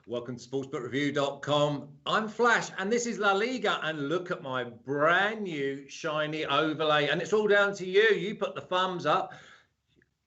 Welcome to sportsbookreview.com. I'm Flash, and this is La Liga, and look at my brand new shiny overlay, and it's all down to you. You put the thumbs up,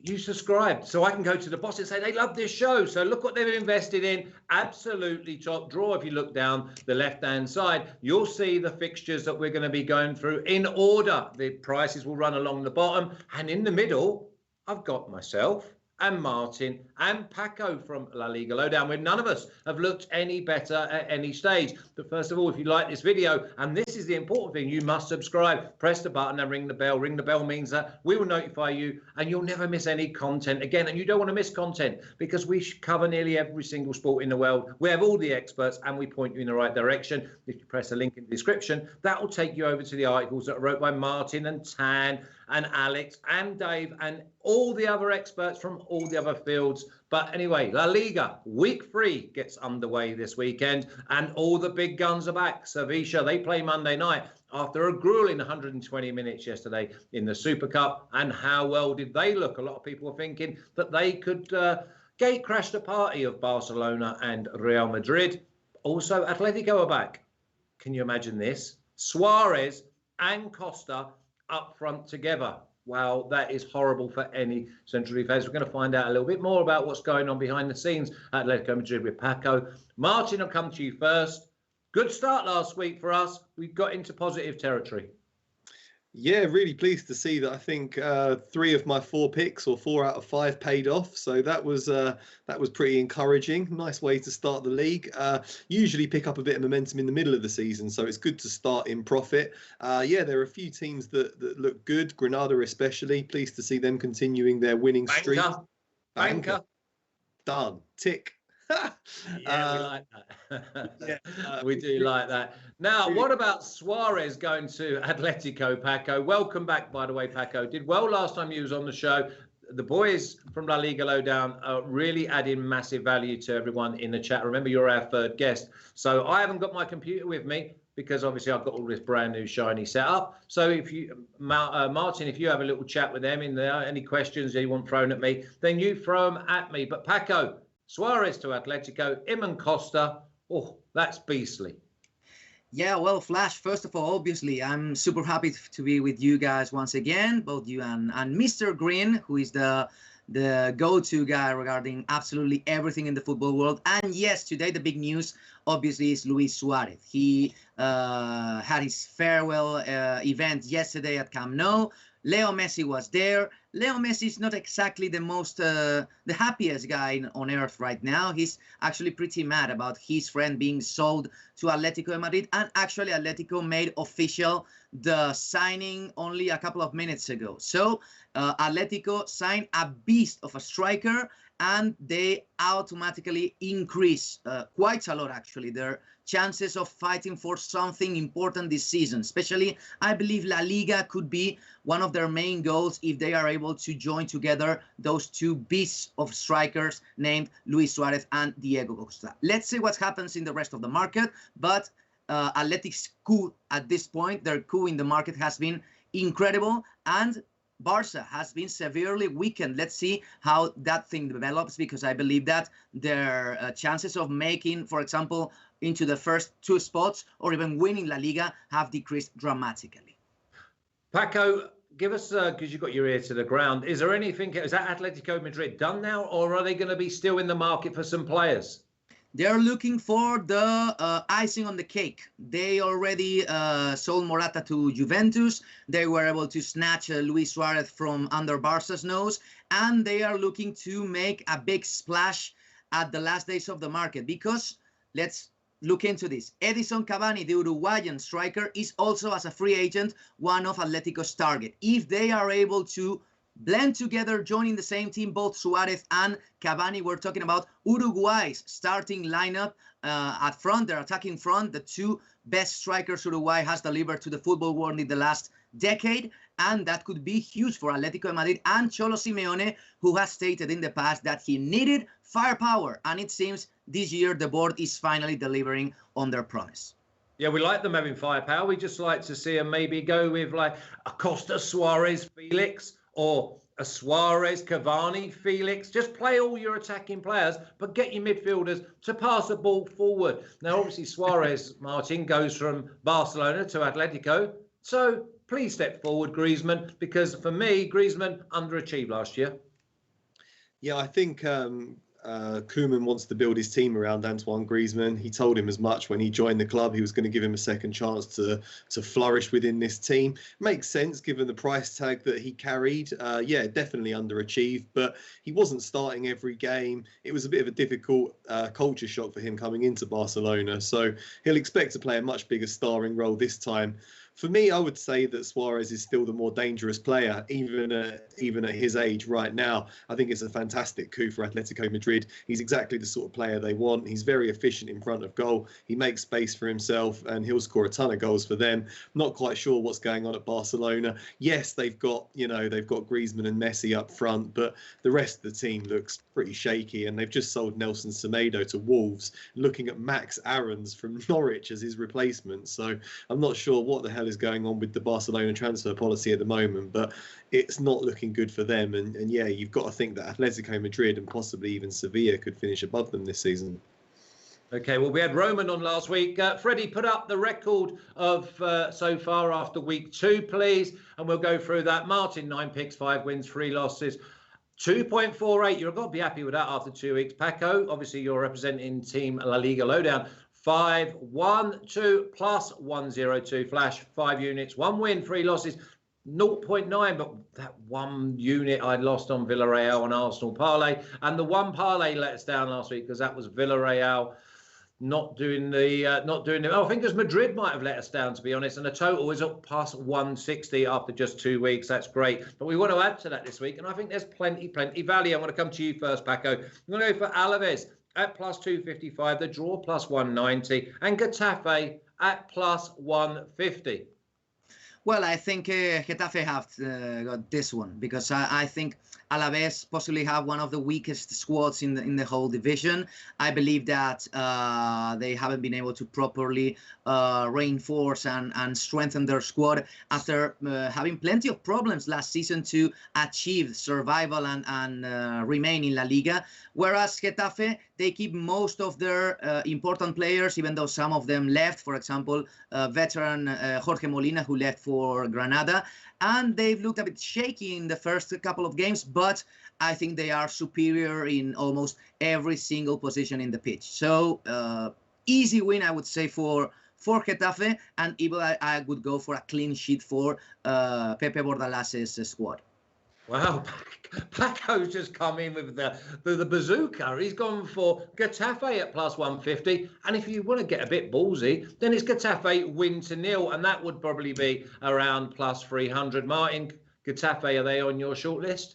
you subscribe, so I can go to the boss and say they love this show. So look what they've invested in. Absolutely top draw. If you look down the left-hand side, you'll see the fixtures that we're going to be going through in order. The prices will run along the bottom, and in the middle, I've got myself and Martin and Paco from La Liga Lowdown, where none of us have looked any better at any stage. But first of all, if you like this video, and this is the important thing, you must subscribe, press the button and ring the bell. Ring the bell means that we will notify you and you'll never miss any content again. And you don't want to miss content because we cover nearly every single sport in the world. We have all the experts and we point you in the right direction. If you press the link in the description, that will take you over to the articles that are wrote by Martin and Tan and Alex and Dave and all the other experts from all the other fields. But anyway, La Liga, week 3 gets underway this weekend, and all the big guns are back. Sevilla, they play Monday night after a grueling 120 minutes yesterday in the Super Cup. And how well did they look? A lot of people were thinking that they could gate crash the party of Barcelona and Real Madrid. Also, Atletico are back. Can you imagine this? Suarez and Costa up front together. Wow, that is horrible for any central defence. We're going to find out a little bit more about what's going on behind the scenes at Atletico Madrid with Paco. Martin, I'll come to you first. Good start last week for us. We got into positive territory. Yeah, really pleased to see that. I think 3 of my 4 picks, or 4 out of 5, paid off. So that was pretty encouraging. Nice way to start the league. Usually pick up a bit of momentum in the middle of the season, so it's good to start in profit. Yeah, there are a few teams that look good. Granada especially. Pleased to see them continuing their winning streak. Banker. Done. Tick. Yeah, we like that. We do like that. Now, what about Suarez going to Atletico, Paco? Welcome back, by the way, Paco. Did well last time you was on the show. The boys from La Liga Lowdown are really adding massive value to everyone in the chat. Remember, you're our 3rd guest. So I haven't got my computer with me because obviously I've got all this brand new shiny setup. So if you, Martin, if you have a little chat with them in there, any questions you want thrown at me, then you throw them at me. But Paco, Suarez to Atletico, and Costa. Oh, that's beastly. Yeah, well, Flash, first of all, obviously, I'm super happy to be with you guys once again, both you and Mr. Green, who is the go-to guy regarding absolutely everything in the football world. And yes, today the big news, obviously, is Luis Suarez. He had his farewell event yesterday at Camp Nou. Leo Messi was there. Leo Messi is not exactly the most, the happiest guy on earth right now. He's actually pretty mad about his friend being sold to Atletico Madrid. And actually, Atletico made official the signing only a couple of minutes ago. So Atletico signed a beast of a striker, and they automatically increase quite a lot, actually, their chances of fighting for something important this season. Especially, I believe La Liga could be one of their main goals if they are able to join together those 2 beasts of strikers named Luis Suarez and Diego Costa. Let's see what happens in the rest of the market, but Atletic's coup at this point, their coup in the market has been incredible, and Barca has been severely weakened. Let's see how that thing develops, because I believe that their chances of making, for example, into the first 2 spots or even winning La Liga have decreased dramatically. Paco, give us, because you've got your ear to the ground, is there anything, is that Atletico Madrid done now, or are they going to be still in the market for some players? They're looking for the icing on the cake. They already sold Morata to Juventus. They were able to snatch Luis Suarez from under Barca's nose. And they are looking to make a big splash at the last days of the market. Because, let's look into this. Edison Cavani, the Uruguayan striker, is also, as a free agent, one of Atletico's target. If they are able to blend together, joining the same team, both Suarez and Cavani, we're talking about Uruguay's starting lineup at front, their attacking front, the 2 best strikers Uruguay has delivered to the football world in the last decade, and that could be huge for Atletico de Madrid and Cholo Simeone, who has stated in the past that he needed firepower, and it seems this year the board is finally delivering on their promise. Yeah, we like them having firepower. We just like to see them maybe go with like Acosta, Suarez, Felix, or a Suarez, Cavani, Felix. Just play all your attacking players, but get your midfielders to pass the ball forward. Now, obviously, Suarez, Martin, goes from Barcelona to Atletico. So please step forward, Griezmann, because for me, Griezmann underachieved last year. Yeah, I think Koeman wants to build his team around Antoine Griezmann. He told him as much when he joined the club. He was going to give him a second chance to flourish within this team. Makes sense given the price tag that he carried. Yeah, definitely underachieved, but he wasn't starting every game. It was a bit of a difficult culture shock for him coming into Barcelona. So he'll expect to play a much bigger starring role this time. For me, I would say that Suarez is still the more dangerous player, even at his age right now. I think it's a fantastic coup for Atletico Madrid. He's exactly the sort of player they want. He's very efficient in front of goal. He makes space for himself, and he'll score a ton of goals for them. Not quite sure what's going on at Barcelona. Yes, they've got Griezmann and Messi up front, but the rest of the team looks pretty shaky, and they've just sold Nelson Semedo to Wolves, looking at Max Aarons from Norwich as his replacement. So I'm not sure what the hell is going on with the Barcelona transfer policy at the moment, but it's not looking good for them. And yeah, you've got to think that Atletico Madrid and possibly even Sevilla could finish above them this season. Okay, well, we had Roman on last week. Freddie, put up the record of so far after week 2, please, and we'll go through that. Martin, 9 picks, 5 wins, 3 losses. 2.48. You've got to be happy with that after 2 weeks. Paco, obviously you're representing Team La Liga Lowdown. 5-1-2 plus 102. Flash, 5 units, 1 win, 3 losses. 0.9, but that 1 unit I lost on Villareal and Arsenal parlay, and the 1 parlay let us down last week because that was Villareal not doing the. I think as Madrid might have let us down, to be honest, and the total is up past 160 after just 2 weeks. That's great, but we want to add to that this week, and I think there's plenty value. I'm going to come to you first, Paco. I'm going to go for Alaves at plus 255, the draw plus 190, and Getafe at plus 150. Well, I think Getafe have got this one because I think Alaves possibly have one of the weakest squads in the whole division. I believe that they haven't been able to properly reinforce and strengthen their squad after having plenty of problems last season to achieve survival and remain in La Liga. Whereas Getafe, they keep most of their important players, even though some of them left. For example, veteran Jorge Molina, who left for Granada. And they've looked a bit shaky in the first couple of games, but I think they are superior in almost every single position in the pitch. So easy win, I would say, for Getafe, and even I would go for a clean sheet for Pepe Bordalas's squad. Wow, Paco's just come in with the bazooka. He's gone for Getafe at plus 150. And if you want to get a bit ballsy, then it's Getafe win to 0. And that would probably be around plus 300. Martin, Getafe, are they on your shortlist?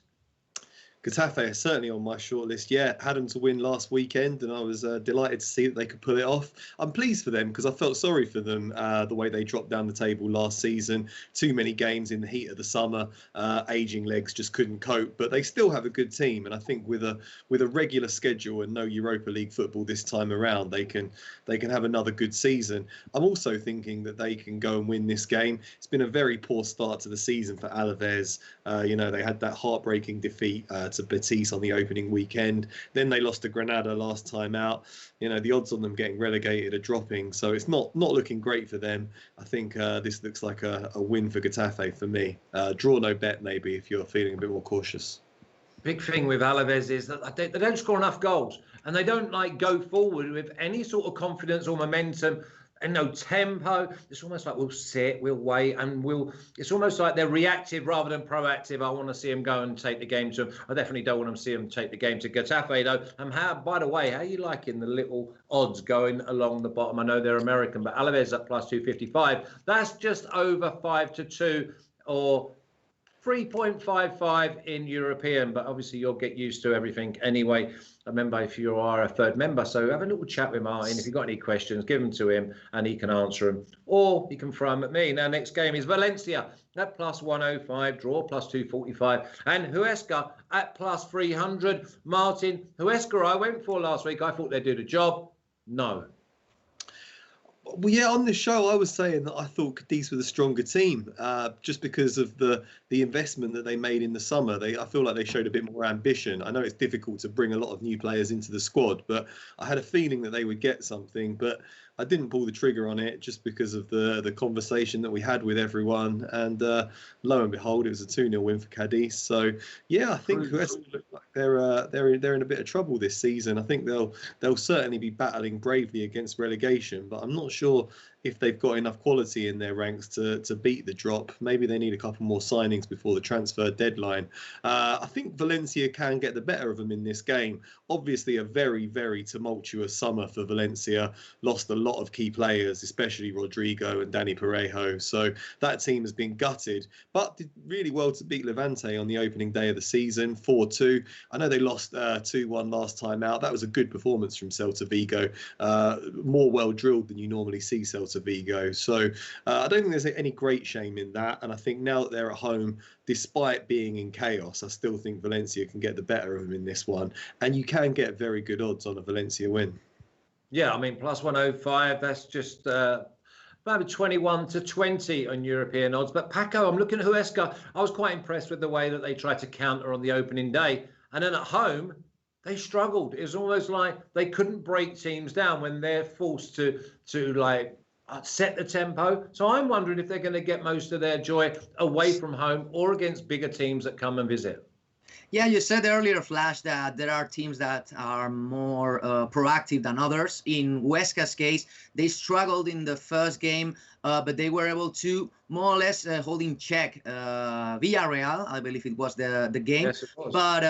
Getafe is certainly on my shortlist. Yeah, had them to win last weekend, and I was delighted to see that they could pull it off. I'm pleased for them because I felt sorry for them the way they dropped down the table last season. Too many games in the heat of the summer, aging legs just couldn't cope. But they still have a good team, and I think with a regular schedule and no Europa League football this time around, they can have another good season. I'm also thinking that they can go and win this game. It's been a very poor start to the season for Alaves. They had that heartbreaking defeat to Betis on the opening weekend. Then they lost to Granada last time out. The odds on them getting relegated are dropping, so it's not looking great for them. I think this looks like a win for Getafe for me. Draw no bet maybe if you're feeling a bit more cautious. Big thing with Alaves is that they don't score enough goals, and they don't go forward with any sort of confidence or momentum. And no tempo. It's almost like we'll sit, we'll wait, and it's almost like they're reactive rather than proactive. I want to see them go and take the game to them. I definitely don't want to see them take the game to Getafe, though. By the way, how are you liking the little odds going along the bottom? I know they're American, but Alaves at plus 255. That's just over 5-2 or 3.55 in European, but obviously you'll get used to everything anyway. Remember, if you are a third member, so have a little chat with Martin. If you've got any questions, give them to him and he can answer them, or you can throw them at me. Now, next game is Valencia at plus 105, draw plus 245, and Huesca at plus 300. Martin, Huesca I went for last week. I thought they'd do the job. No. Well, yeah, on the show, I was saying that I thought Cadiz were the stronger team, just because of the investment that they made in the summer. I feel like they showed a bit more ambition. I know it's difficult to bring a lot of new players into the squad, but I had a feeling that they would get something. But I didn't pull the trigger on it just because of the conversation that we had with everyone. And lo and behold, it was a 2-0 win for Cadiz. So yeah, I think Huesca look like they're in a bit of trouble this season. I think they'll certainly be battling bravely against relegation, but I'm not sure if they've got enough quality in their ranks to beat the drop. Maybe they need a couple more signings before the transfer deadline. I think Valencia can get the better of them in this game. Obviously, a very, very tumultuous summer for Valencia. Lost a lot of key players, especially Rodrigo and Dani Parejo. So that team has been gutted, but did really well to beat Levante on the opening day of the season, 4-2. I know they lost 2-1 last time out. That was a good performance from Celta Vigo. More well-drilled than you normally see Celta Vigo. So I don't think there's any great shame in that. And I think now that they're at home, despite being in chaos, I still think Valencia can get the better of them in this one. And you can get very good odds on a Valencia win. Yeah, I mean, plus 105, that's just maybe 21 to 20 on European odds. But Paco, I'm looking at Huesca. I was quite impressed with the way that they tried to counter on the opening day. And then at home, they struggled. It was almost like they couldn't break teams down when they're forced to like set the tempo. So I'm wondering if they're going to get most of their joy away from home or against bigger teams that come and visit. Yeah, you said earlier, Flash, that there are teams that are more proactive than others. In Huesca's case, they struggled in the first game, but they were able to more or less hold in check Villareal. I believe it was the game. Yes, it was. But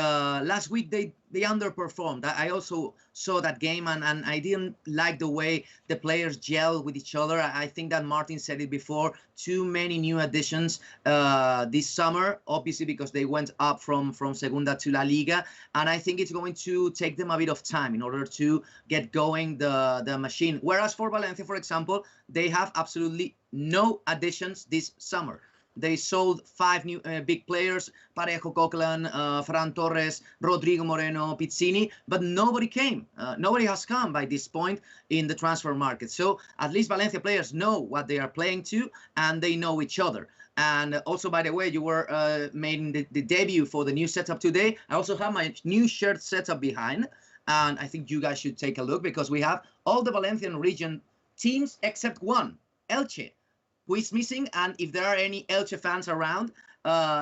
last week they underperformed. I also saw that game, and I didn't like the way the players gel with each other. I think that Martin said it before, too many new additions this summer, obviously because they went up from Segunda to La Liga, and I think it's going to take them a bit of time in order to get going the machine. Whereas for Valencia, for example, they have absolutely no additions this summer. They sold 5 new big players: Parejo, Coquelin, Ferran Torres, Rodrigo Moreno, Pizzini, but nobody came. Nobody has come by this point in the transfer market. So at least Valencia players know what they are playing to, and they know each other. And also, by the way, you were making the debut for the new setup today. I also have my new shirt setup behind, and I think you guys should take a look because we have all the Valencian region teams except one, Elche, who is missing. And if there are any Elche fans around,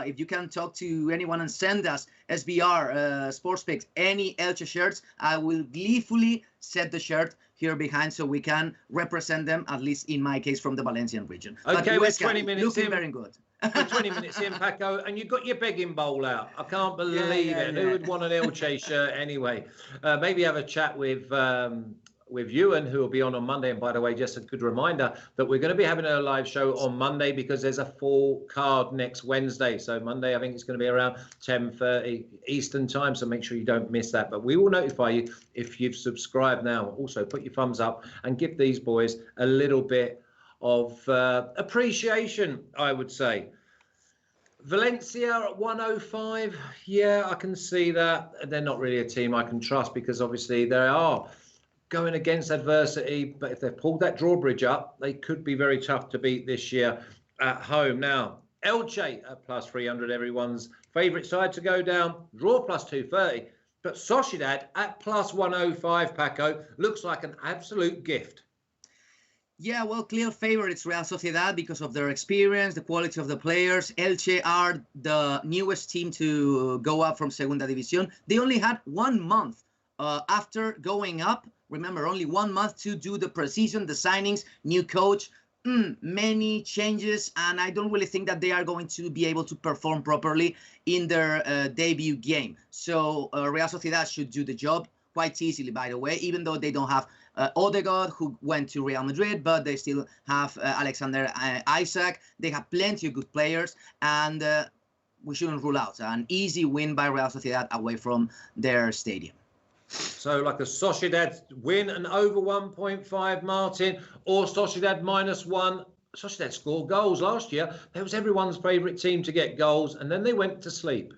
if you can talk to anyone and send us SBR Sports Picks any Elche shirts, I will gleefully set the shirt here behind so we can represent them, at least in my case, from the Valencian region. Okay, we're 20 minutes looking in. very good. We're 20 minutes in, Paco, and you've got your begging bowl out. I can't believe it. Who would want an Elche shirt anyway? Maybe have a chat with Ewan, who will be on Monday. And by the way, just a good reminder that we're going to be having a live show on Monday because there's a full card next Wednesday. So Monday, I think it's going to be around 10:30 Eastern time. So make sure you don't miss that. But we will notify you if you've subscribed now. Also, put your thumbs up and give these boys a little bit of appreciation, I would say. Valencia at 105. Yeah, I can see that. They're not really a team I can trust because obviously they are going against adversity, but if they've pulled that drawbridge up, they could be very tough to beat this year at home. Now, Elche at plus 300, everyone's favourite side to go down, draw plus 230, but Sociedad at plus 105, Paco, looks like an absolute gift. Yeah, well, clear favorites Real Sociedad because of their experience, the quality of the players. Elche are the newest team to go up from Segunda División. They only had 1 month after going up. Remember, only 1 month to do the preseason, the signings, new coach, many changes, and I don't really think that they are going to be able to perform properly in their debut game. So Real Sociedad should do the job quite easily, by the way, even though they don't have Odegaard, who went to Real Madrid, but they still have Alexander Isaac. They have plenty of good players, and we shouldn't rule out an easy win by Real Sociedad away from their stadium. So like a Sociedad win and over 1.5, Martin, or Sociedad -1. Sociedad scored goals last year. That was everyone's favourite team to get goals, and then they went to sleep.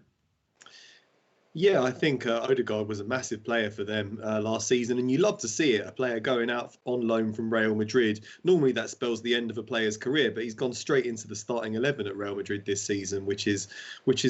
Yeah, I think Odegaard was a massive player for them last season, and you love to see it, a player going out on loan from Real Madrid. Normally that spells the end of a player's career, but he's gone straight into the starting 11 at Real Madrid this season, which is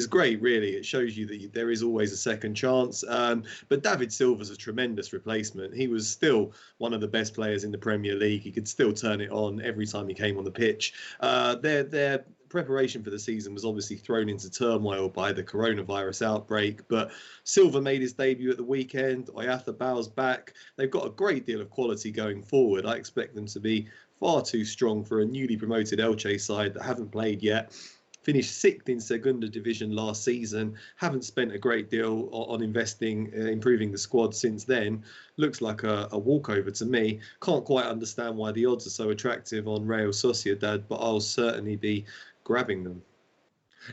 great, really. It shows you that there is always a second chance. But David Silva's a tremendous replacement. He was still one of the best players in the Premier League. He could still turn it on every time he came on the pitch. Their preparation for the season was obviously thrown into turmoil by the coronavirus outbreak, but Silva made his debut at the weekend. Oyarzábal's back. They've got a great deal of quality going forward. I expect them to be far too strong for a newly promoted Elche side that haven't played yet. Finished 6th in Segunda Division last season. Haven't spent a great deal on investing, improving the squad since then. Looks like a walkover to me. Can't quite understand why the odds are so attractive on Real Sociedad, but I'll certainly be grabbing them.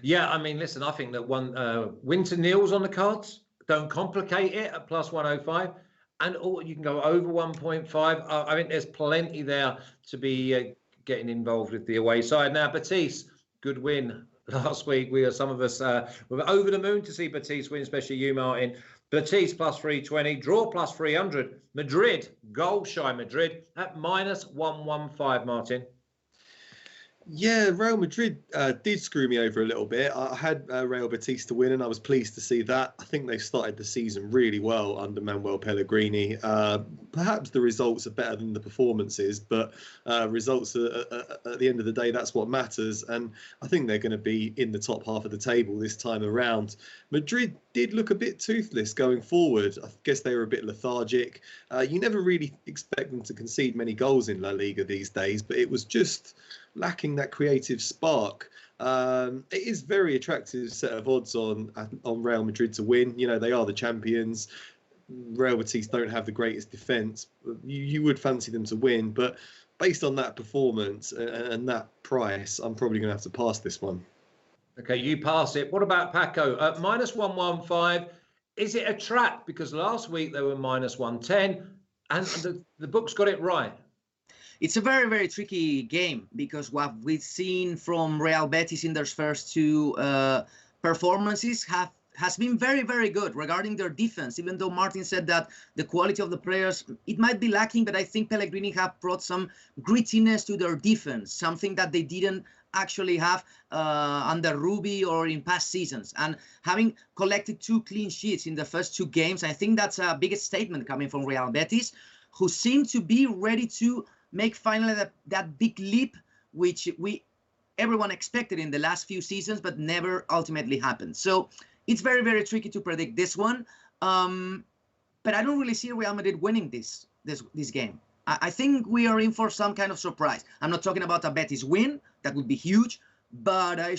Yeah, I mean, listen, I think that winter nils on the cards. Don't complicate it at +105. And you can go over 1.5. I think there's plenty there to be getting involved with the away side. Now, Betis, good win last week. Some of us were over the moon to see Betis win, especially you, Martin. Betis +320, draw +300. Madrid, goal shy Madrid at -115, Martin. Yeah, Real Madrid did screw me over a little bit. I had Real Betis to win, and I was pleased to see that. I think they started the season really well under Manuel Pellegrini. Perhaps the results are better than the performances, but results at the end of the day, that's what matters. And I think they're going to be in the top half of the table this time around. Madrid did look a bit toothless going forward. I guess they were a bit lethargic. You never really expect them to concede many goals in La Liga these days, but it was just lacking that creative spark. It is very attractive set of odds on Real Madrid to win. You know, they are the champions. Real Betis don't have the greatest defence. You would fancy them to win, but based on that performance and that price, I'm probably going to have to pass this one. Okay, you pass it. What about Paco? -115. Is it a trap? Because last week they were -110, and the book's got it right. It's a very, very tricky game because what we've seen from Real Betis in their first two performances has been very, very good regarding their defense. Even though Martin said that the quality of the players, it might be lacking, but I think Pellegrini have brought some grittiness to their defense, something that they didn't actually have under Rubi or in past seasons. And having collected 2 clean sheets in the first 2 games, I think that's a big statement coming from Real Betis, who seem to be ready to make finally that big leap, which everyone expected in the last few seasons, but never ultimately happened. So it's very, very tricky to predict this one. But I don't really see Real Madrid winning this game. I think we are in for some kind of surprise. I'm not talking about a Betis win. That would be huge. But I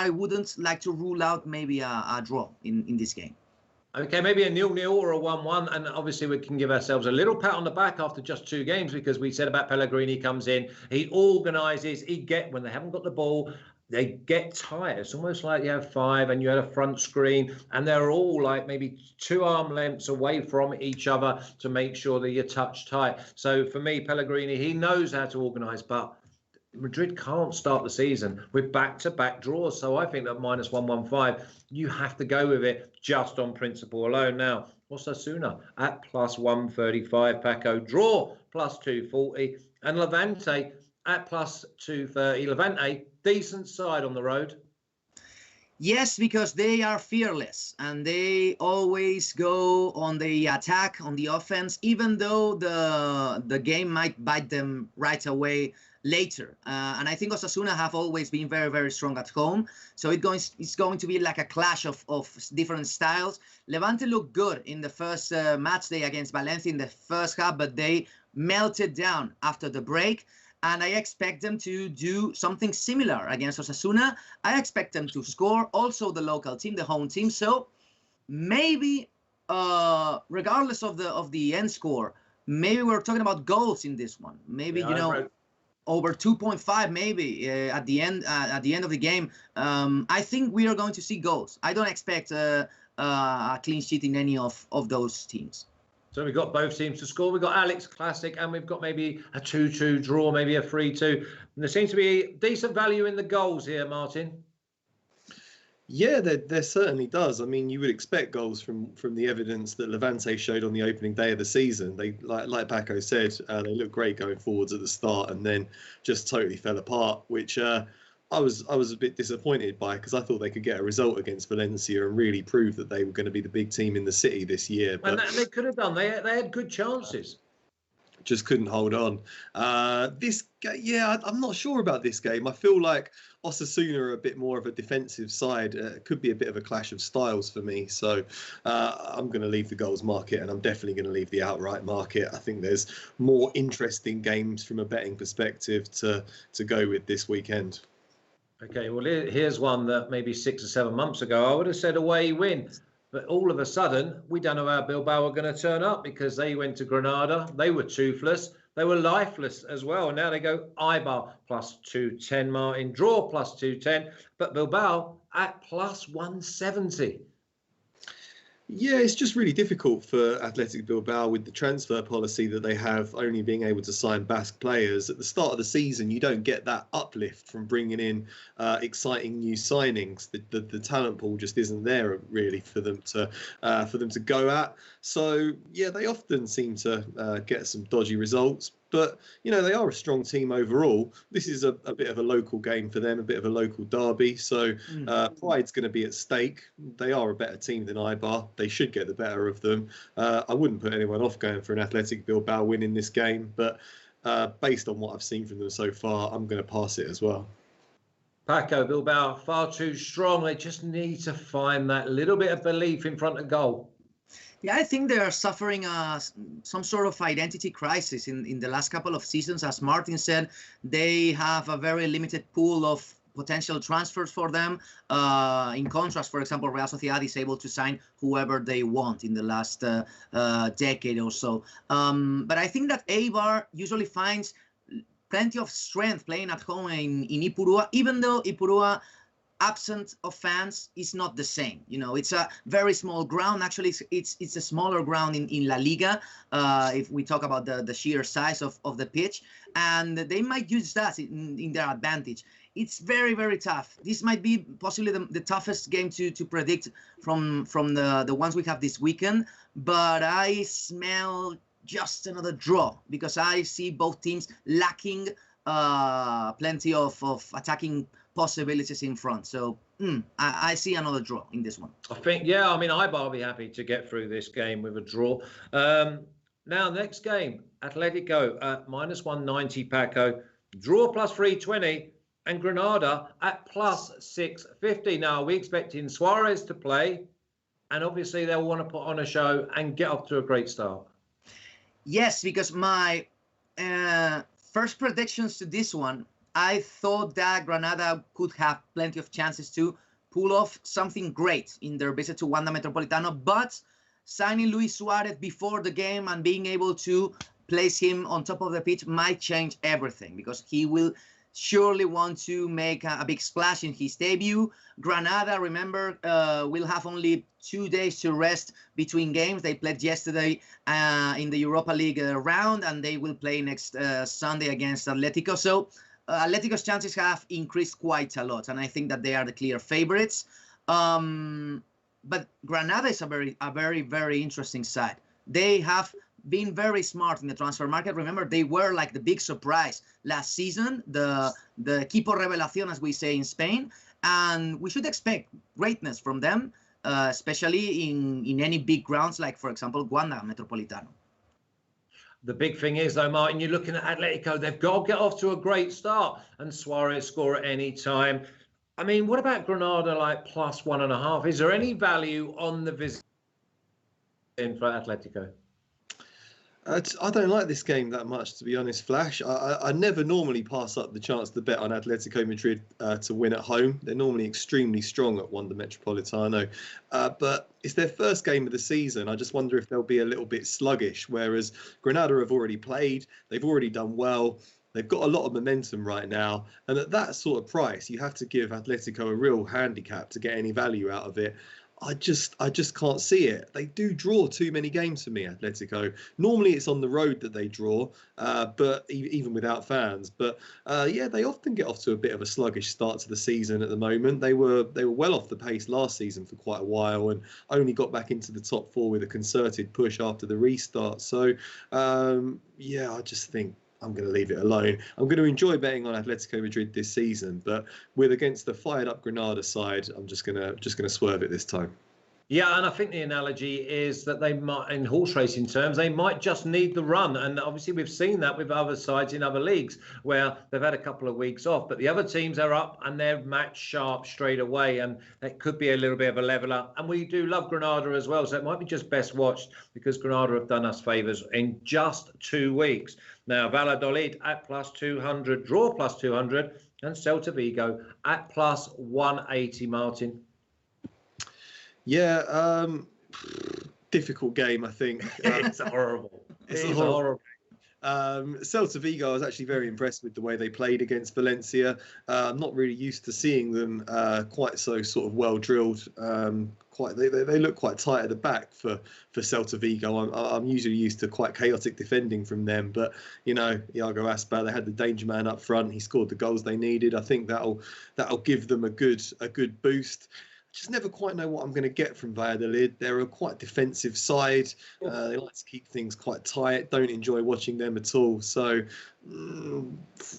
wouldn't like to rule out maybe a draw in this game. Okay, maybe a 0-0 or a 1-1, and obviously we can give ourselves a little pat on the back after just 2 games, because we said about Pellegrini comes in, he organises, when they haven't got the ball, they get tight. It's almost like you have 5 and you had a front screen, and they're all like maybe 2 arm lengths away from each other to make sure that you're touch tight. So for me, Pellegrini, he knows how to organise, but Madrid can't start the season with back-to-back draws. So I think that -115, you have to go with it just on principle alone. Now, Osasuna at +135, Paco. Draw +240. And Levante at +230. Levante, decent side on the road. Yes, because they are fearless and they always go on the attack, on the offense, even though the game might bite them right away later. And I think Osasuna have always been very, very strong at home. So it's going to be like a clash of different styles. Levante looked good in the first match day against Valencia in the first half, but they melted down after the break. And I expect them to do something similar against Osasuna. I expect them to score. Also the local team, the home team. So maybe, regardless of the end score, maybe we're talking about goals in this one. Maybe, yeah, over 2.5 maybe at the end of the game. I think we are going to see goals. I don't expect a clean sheet in any of those teams. So we've got both teams to score. We've got Alex Classic, and we've got maybe a 2-2 draw, maybe a 3-2. And there seems to be decent value in the goals here, Martin. Yeah, there certainly does. I mean, you would expect goals from the evidence that Levante showed on the opening day of the season. They, like Paco said, they looked great going forwards at the start, and then just totally fell apart, which I was a bit disappointed by, because I thought they could get a result against Valencia and really prove that they were going to be the big team in the city this year. And But they could have done. They had good chances. just couldn't hold on. I'm not sure about this game. I feel like Osasuna are a bit more of a defensive side. It could be a bit of a clash of styles for me. So I'm going to leave the goals market, and I'm definitely going to leave the outright market. I think there's more interesting games from a betting perspective to go with this weekend. Okay, well, here's one that maybe 6 or 7 months ago I would have said away win. But all of a sudden, we don't know how Bilbao are going to turn up, because they went to Granada. They were toothless. They were lifeless as well. Now they go Eibar plus 210, Martin. Draw plus 210. But Bilbao at plus 170. Yeah, it's just really difficult for Athletic Bilbao with the transfer policy that they have, only being able to sign Basque players. At the start of the season, you don't get that uplift from bringing in exciting new signings. The talent pool just isn't there really for them to go at. So yeah, they often seem to get some dodgy results. But, you know, they are a strong team overall. This is a bit of a local game for them, a bit of a local derby. So pride's going to be at stake. They are a better team than Eibar. They should get the better of them. I wouldn't put anyone off going for an Athletic Bilbao win in this game. But based on what I've seen from them so far, I'm going to pass it as well. Paco, Bilbao, far too strong. They just need to find that little bit of belief in front of goal. Yeah, I think they are suffering some sort of identity crisis in the last couple of seasons. As Martin said, they have a very limited pool of potential transfers for them. In contrast, for example, Real Sociedad is able to sign whoever they want in the last decade or so. But I think that Eibar usually finds plenty of strength playing at home in Ipurua, even though Ipurua, absent of fans, is not the same. You know, it's a very small ground. Actually, it's a smaller ground in La Liga, if we talk about the sheer size of the pitch, and they might use that in their advantage. It's very, very tough. This might be possibly the toughest game to predict from the ones we have this weekend, but I smell just another draw, because I see both teams lacking plenty of attacking possibilities in front. So I see another draw in this one. I think, yeah, I mean, Eibar will be happy to get through this game with a draw. Now, next game, Atletico at minus 190, Paco. Draw plus 320, and Granada at plus 650. Now, are we expecting Suarez to play? And obviously, they'll want to put on a show and get off to a great start. Yes, because my first predictions to this one, I thought that Granada could have plenty of chances to pull off something great in their visit to Wanda Metropolitano, but signing Luis Suarez before the game and being able to place him on top of the pitch might change everything, because he will surely want to make a big splash in his debut. Granada, remember, will have only 2 days to rest between games. They played yesterday in the Europa League round, and they will play next Sunday against Atletico. So Atletico's chances have increased quite a lot, and I think that they are the clear favorites. But Granada is a very, very interesting side. They have been very smart in the transfer market. Remember, they were like the big surprise last season, the equipo revelación, as we say in Spain, and we should expect greatness from them, especially in any big grounds like, for example, Wanda Metropolitano. The big thing is, though, Martin, you're looking at Atletico. They've got to get off to a great start, and Suarez score at any time. I mean, what about Granada, like plus 1.5? Is there any value on the visit in for Atletico? I don't like this game that much, to be honest, Flash. I never normally pass up the chance to bet on Atletico Madrid to win at home. They're normally extremely strong at Wanda Metropolitano. But it's their first game of the season. I just wonder if they'll be a little bit sluggish, whereas Granada have already played. They've already done well. They've got a lot of momentum right now. And at that sort of price, you have to give Atletico a real handicap to get any value out of it. I just can't see it. They do draw too many games for me, Atletico. Normally it's on the road that they draw, but even without fans. But yeah, they often get off to a bit of a sluggish start to the season at the moment. They were well off the pace last season for quite a while, and only got back into the top four with a concerted push after the restart. So yeah, I just think I'm going to leave it alone. I'm going to enjoy betting on Atletico Madrid this season, but with against the fired-up Granada side, I'm just going to swerve it this time. Yeah, and I think the analogy is that they might, in horse racing terms, they might just need the run. And obviously we've seen that with other sides in other leagues where they've had a couple of weeks off, but the other teams are up and they're match sharp straight away. And it could be a little bit of a leveler. And we do love Granada as well. So it might be just best watched because Granada have done us favours in just 2 weeks. Now, Valladolid at plus 200, draw plus 200, and Celta Vigo at plus 180, Martin. Yeah, difficult game, I think. It's horrible. It's horrible. Celta Vigo, I was actually very impressed with the way they played against Valencia. I'm not really used to seeing them quite so sort of well drilled. They look quite tight at the back for Celta Vigo. I'm usually used to quite chaotic defending from them, but you know, Iago Aspas, they had the danger man up front. He scored the goals they needed. I think that'll give them a good boost. Just never quite know what I'm going to get from Valladolid. They're a quite defensive side. They like to keep things quite tight. Don't enjoy watching them at all. So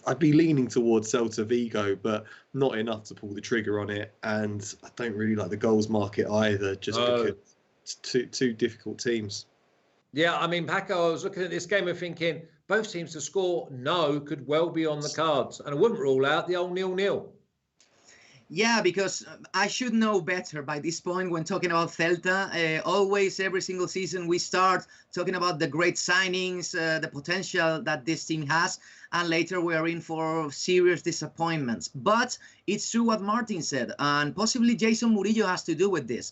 I'd be leaning towards Celta Vigo, but not enough to pull the trigger on it. And I don't really like the goals market either, just because it's two difficult teams. Yeah, I mean, Paco, I was looking at this game and thinking both teams to score no could well be on the cards. And I wouldn't rule out the old 0-0. Yeah, because I should know better by this point when talking about Celta. Always, every single season, we start talking about the great signings, the potential that this team has, and later we are in for serious disappointments. But it's true what Martin said, and possibly Jason Murillo has to do with this.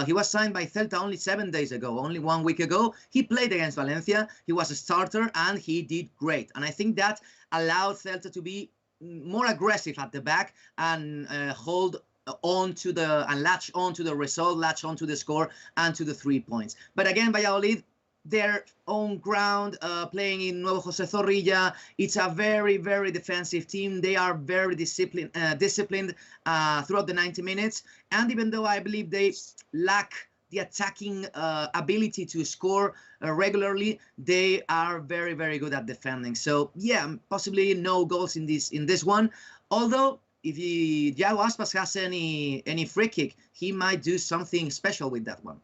He was signed by Celta only 7 days ago, only 1 week ago. He played against Valencia. He was a starter, and he did great. And I think that allowed Celta to be more aggressive at the back and hold on to and latch on to the result, latch on to the score and to the 3 points. But again, Valladolid, their own ground, playing in Nuevo José Zorrilla, it's a very, very defensive team. They are very disciplined throughout the 90 minutes. And even though I believe they lack the attacking ability to score regularly, they are very, very good at defending. So yeah, possibly no goals in this one. Although if Iago Aspas has any free kick, he might do something special with that one.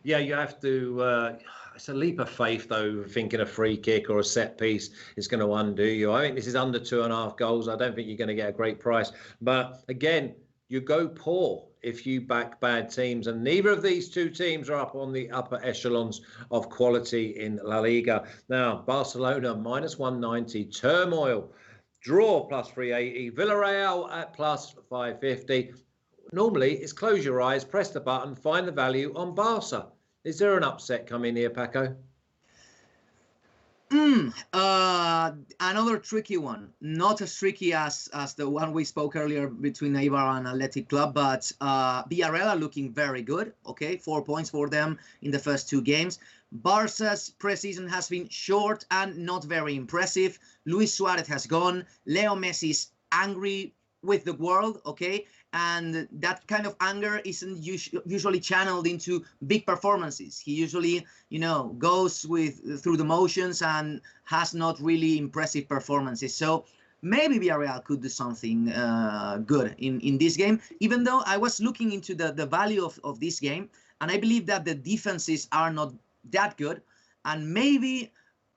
Yeah, you have to. It's a leap of faith, though, thinking a free kick or a set piece is going to undo you. I think this is under 2.5 goals. I don't think you're going to get a great price. But again, you go poor if you back bad teams, and neither of these two teams are up on the upper echelons of quality in La Liga. Now, Barcelona minus 190, turmoil, draw plus 380, Villareal at plus 550. Normally, it's close your eyes, press the button, find the value on Barca. Is there an upset coming here, Paco? Another tricky one. Not as tricky as the one we spoke earlier between Eibar and Athletic Club, but Villareal are looking very good. Okay, 4 points for them in the first 2 games. Barca's preseason has been short and not very impressive. Luis Suarez has gone. Leo Messi is angry with the world, okay? And that kind of anger isn't usually channeled into big performances. He usually, goes through the motions and has not really impressive performances. So maybe Villarreal could do something good in this game, even though I was looking into the value of this game, and I believe that the defenses are not that good, and maybe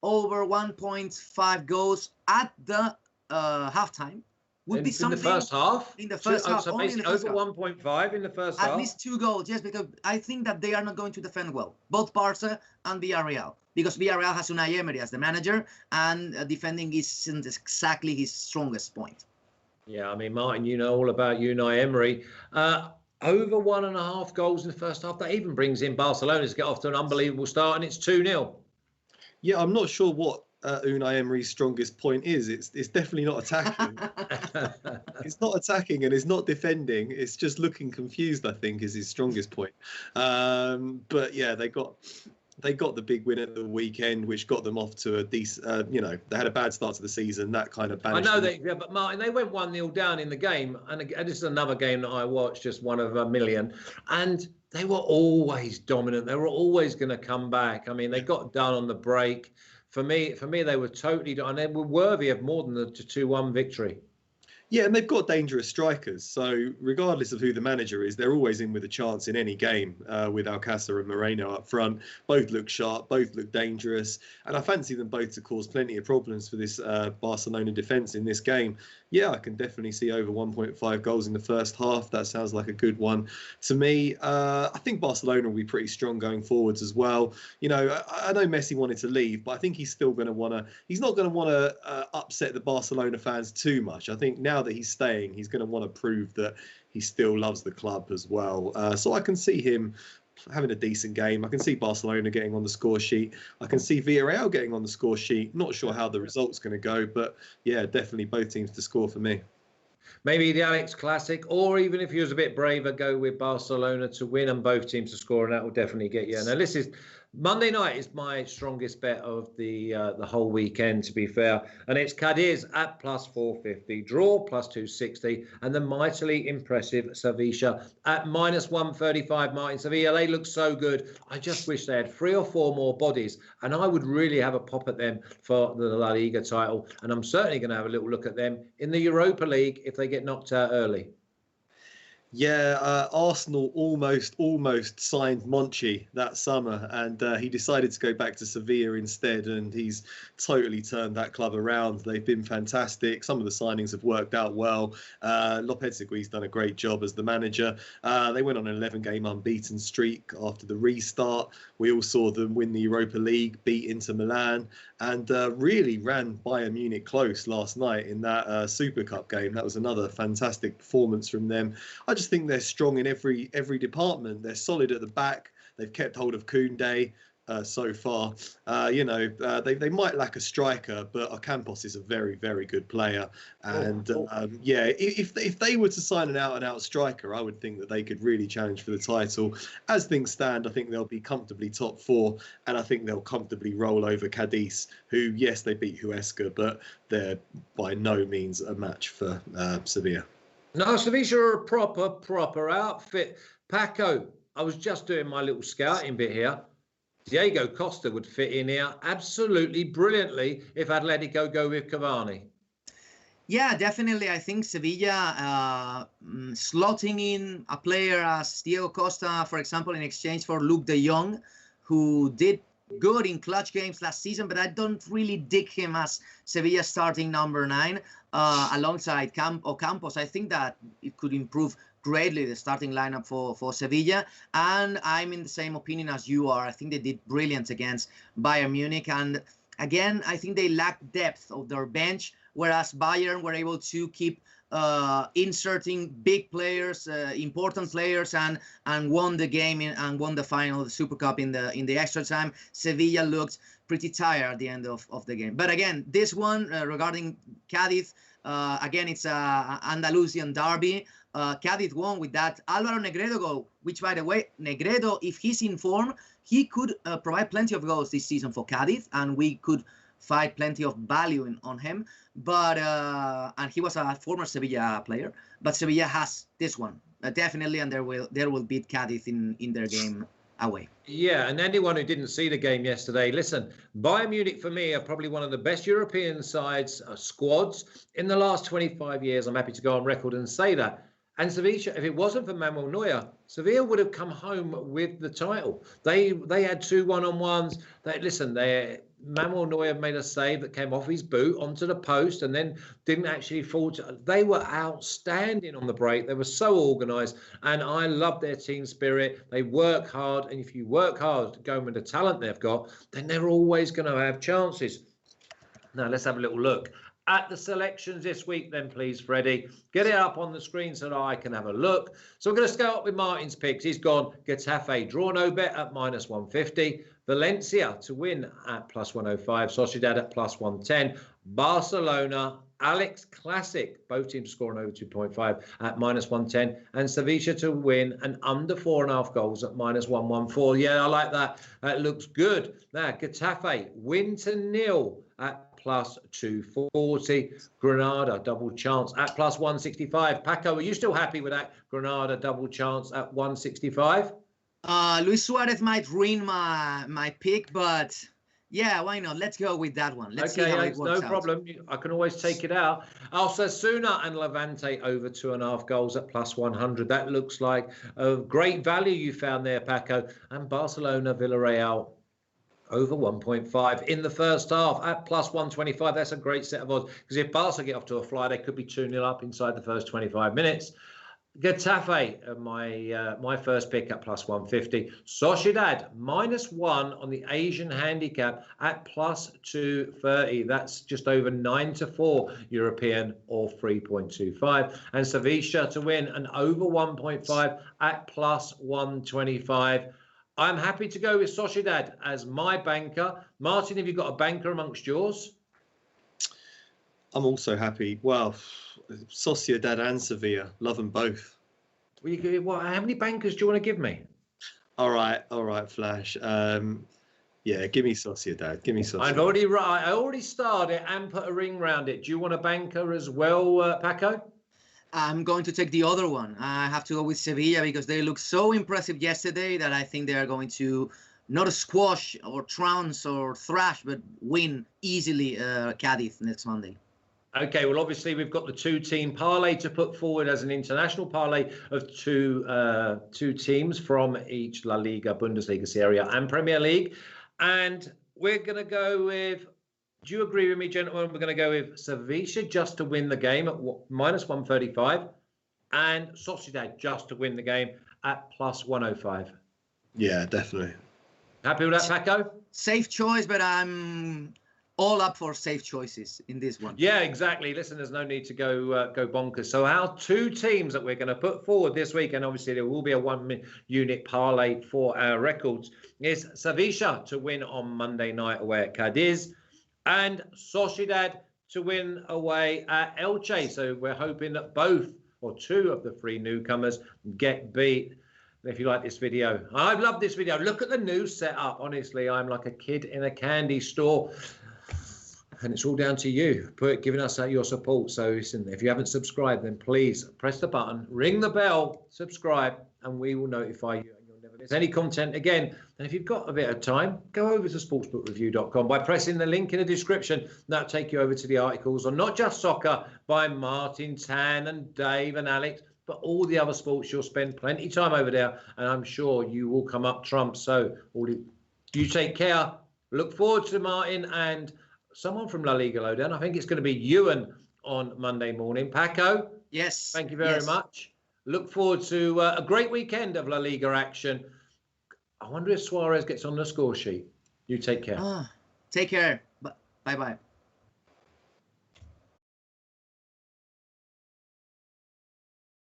over 1.5 goals at the halftime would be something. In the first half? In the first half. So basically over 1.5 in the first half? At least 2 goals, yes, because I think that they are not going to defend well, both Barca and Villarreal, because Villarreal has Unai Emery as the manager, and defending isn't exactly his strongest point. Yeah, I mean, Martin, you know all about Unai Emery. Over 1.5 goals in the first half. That even brings in Barcelona to get off to an unbelievable start, and it's 2-0. Yeah, I'm not sure what Unai Emery's strongest point is. It's definitely not attacking. It's not attacking and it's not defending. It's just looking confused, I think, is his strongest point. But yeah, they got the big win at the weekend, which got them off to a decent, they had a bad start to the season. That kind of banished them. But Martin, they went 1-0 down in the game. And this is another game that I watched, just one of a million. And they were always dominant. They were always going to come back. I mean, they got done on the break. For me, they were totally done. And they were worthy of more than the 2-1 victory. Yeah, and they've got dangerous strikers. So regardless of who the manager is, they're always in with a chance in any game with Alcácer and Moreno up front. Both look sharp, both look dangerous. And I fancy them both to cause plenty of problems for this Barcelona defence in this game. Yeah, I can definitely see over 1.5 goals in the first half. That sounds like a good one to me. I think Barcelona will be pretty strong going forwards as well. I know Messi wanted to leave, but I think he's still going to want to. He's not going to want to upset the Barcelona fans too much. I think now that he's staying, he's going to want to prove that he still loves the club as well. So I can see him having a decent game. I can see Barcelona getting on the score sheet. I can see Villareal getting on the score sheet. Not sure how the result's going to go, but yeah, definitely both teams to score for me. Maybe the Alex Classic, or even if you was a bit braver, go with Barcelona to win and both teams to score, and that will definitely get you. Now, this is Monday night is my strongest bet of the whole weekend, to be fair, and it's Cadiz at plus 450, draw plus 260, and the mightily impressive Sevilla at minus 135. Martin, Sevilla, they look so good. I just wish they had 3 or 4 more bodies, and I would really have a pop at them for the La Liga title, and I'm certainly going to have a little look at them in the Europa League if they get knocked out early. Yeah, Arsenal almost signed Monchi that summer, and he decided to go back to Sevilla instead, and he's totally turned that club around. They've been fantastic. Some of the signings have worked out well. Lopetegui's done a great job as the manager. They went on an 11-game unbeaten streak after the restart. We all saw them win the Europa League, beat Inter Milan, and really ran Bayern Munich close last night in that Super Cup game. That was another fantastic performance from them. I just think they're strong in every department. They're solid at the back. They've kept hold of Koundé so far. They might lack a striker, but Ocampos is a very, very good player. And if they were to sign an out-and-out striker, I would think that they could really challenge for the title. As things stand, I think they'll be comfortably top 4, and I think they'll comfortably roll over Cadiz, who, yes, they beat Huesca, but they're by no means a match for Sevilla. No, Sevilla are a proper outfit. Paco, I was just doing my little scouting bit here. Diego Costa would fit in here absolutely brilliantly if Atletico go with Cavani. Yeah, definitely. I think Sevilla slotting in a player as Diego Costa, for example, in exchange for Luke de Jong, who did good in clutch games last season, but I don't really dig him as Sevilla starting number 9 alongside Ocampos. I think that it could improve greatly the starting lineup for Sevilla, and I'm in the same opinion as you are. I think they did brilliant against Bayern Munich, and again, I think they lack depth of their bench, whereas Bayern were able to keep inserting big players, important players, and won the game and won the final of the Super Cup in the extra time. Sevilla looked pretty tired at the end of the game. But again, this one regarding Cadiz, again, it's a Andalusian derby. Cadiz won with that Álvaro Negredo goal, which, by the way, Negredo, if he's in form, he could provide plenty of goals this season for Cadiz, and we could find plenty of value on him. But and he was a former Sevilla player, but Sevilla has this one definitely, and they will beat Cadiz in their game away. Yeah, and anyone who didn't see the game yesterday, listen, Bayern Munich for me are probably one of the best European sides, squads in the last 25 years. I'm happy to go on record and say that. And Sevilla, if it wasn't for Manuel Neuer, Sevilla would have come home with the title. They had 2 1-on-1s. Manuel Neuer made a save that came off his boot onto the post and then didn't actually fall. They were outstanding on the break. They were so organised, and I love their team spirit. They work hard, and if you work hard going with the talent they've got, then they're always going to have chances. Now, let's have a little look at the selections this week then, please, Freddie. Get it up on the screen so that I can have a look. So we're going to start with Martin's picks. He's gone Getafe, draw no bet at minus 150. Valencia to win at +105. Sociedad at +110. Barcelona, Alex Classic, both teams scoring over 2.5 at -110. And Sevilla to win and under 4.5 goals at -114. Yeah, I like that. That looks good. Now, Getafe win to 0 at +240. Granada double chance at +165. Paco, are you still happy with that Granada double chance at 165? Luis Suarez might ruin my pick, but yeah, why not? Let's go with that one. Let's see how it works no problem. I can always take it out. Osasuna and Levante over 2.5 goals at +100. That looks like a great value you found there, Paco. And Barcelona, Villareal over 1.5 in the first half at +125. That's a great set of odds, because if Barca get off to a fly, they could be 2-0 up inside the first 25 minutes. Getafe, my first pick at +150. Sociedad -1 on the Asian handicap at +230. That's just over 9-4 European, or 3.25. And Sevilla to win and over 1.5 at +125. I'm happy to go with Sociedad as my banker. Martin, have you got a banker amongst yours? I'm also happy. Well, Sociedad and Sevilla, love them both. Well, how many bankers do you want to give me? All right, Flash. Yeah, give me Sociedad. Give me Sociedad. I already started and put a ring round it. Do you want a banker as well, Paco? I'm going to take the other one. I have to go with Sevilla because they looked so impressive yesterday that I think they are going to not squash or trounce or thrash, but win easily Cadiz next Monday. Okay, well, obviously, we've got the two-team parlay to put forward as an international parlay of two teams from each La Liga, Bundesliga, Serie A, and Premier League. And we're going to go with, do you agree with me, gentlemen? We're going to go with Sevilla just to win the game at -135 and Sociedad just to win the game at +105. Yeah, definitely. Happy with that, Paco? Safe choice, but I'm all up for safe choices in this one. Yeah, exactly. Listen, there's no need to go bonkers. So our two teams that we're going to put forward this week, and obviously there will be a 1-unit parlay for our records, is Sevilla to win on Monday night away at Cadiz, and Sociedad to win away at Elche. So we're hoping that both or two of the three newcomers get beat. If you like this video, I love this video. Look at the new setup. Honestly, I'm like a kid in a candy store. And it's all down to you giving us your support. So listen, if you haven't subscribed, then please press the button, ring the bell, subscribe, and we will notify you. And you'll never miss any content again. And if you've got a bit of time, go over to sportsbookreview.com by pressing the link in the description. That'll take you over to the articles on not just soccer by Martin, Tan, and Dave and Alex, but all the other sports. You'll spend plenty of time over there, and I'm sure you will come up trumps. So you take care. Look forward to Martin and someone from La Liga Lowdown. I think it's going to be Ewan on Monday morning. Paco? Yes. Thank you very much. Look forward to a great weekend of La Liga action. I wonder if Suarez gets on the score sheet. You take care. Take care. Bye-bye.